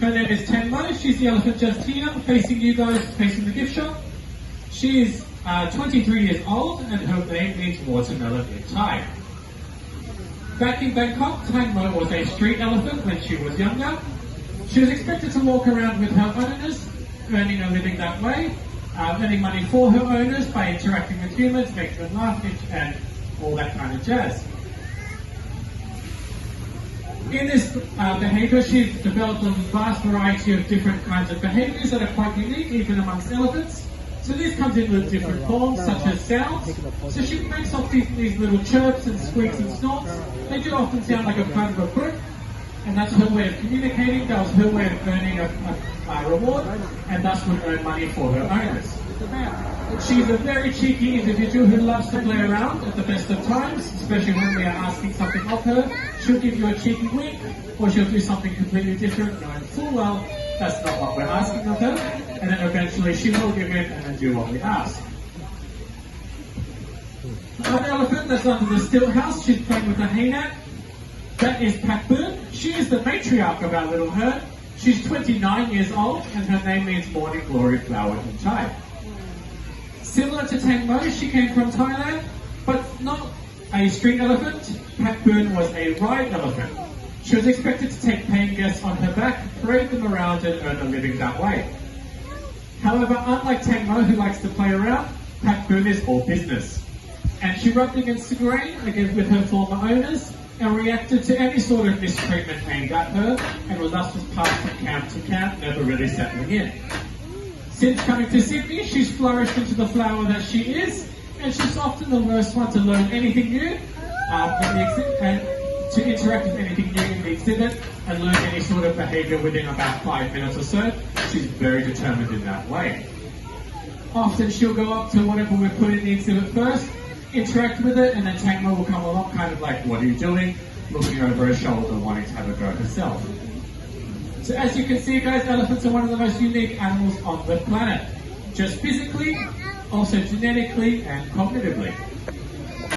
Her name is Tenmo. She's the elephant just here, facing you guys, facing the gift shop. She is 23 years old, and her name means watermelon in Thai. Back in Bangkok, Tenmo was a street elephant when she was younger. She was expected to walk around with her owners, earning a living that way, earning money for her owners by interacting with humans, making them laugh, and all that kind of jazz. In this behaviour, she's developed a vast variety of different kinds of behaviours that are quite unique, even amongst elephants. So this comes in with different forms, such as sounds. So she makes off these little chirps and squeaks and snorts. They do often sound like a kind of a brook, and that's her way of communicating. That was her way of earning a reward, and thus would earn money for her owners. She's a very cheeky individual who loves to play around at the best of times, especially when we are asking something of her. She'll give you a cheeky wink, or she'll do something completely different, knowing full well that's not what we're asking of her, and then eventually she will give in and then do what we ask. Another elephant that's under the stilt house, she's playing with a haynat. That is Pak Boon. She is the matriarch of our little herd. She's 29 years old, and her name means morning glory flower in Thai. Similar to Tenmo, she came from Thailand, but not a street elephant. Pak Boon was a ride elephant. She was expected to take paying guests on her back, parade them around and earn a living that way. However, unlike Tenmo, who likes to play around, Pak Boon is all business. And she rubbed against the grain, again with her former owners, and reacted to any sort of mistreatment aimed at her, and was thus passed from camp to camp, never really settling in. Since coming to Sydney, she's flourished into the flower that she is, and she's often the first one to learn anything new, and to interact with anything new in the exhibit, and learn any sort of behaviour within about 5 minutes or so. She's very determined in that way. Often she'll go up to whatever we've put in the exhibit first, interact with it, and then Tenmo will come along kind of like, what are you doing? Looking over her shoulder, wanting to have a go herself. So as you can see, guys, elephants are one of the most unique animals on the planet. Just physically, also genetically and cognitively.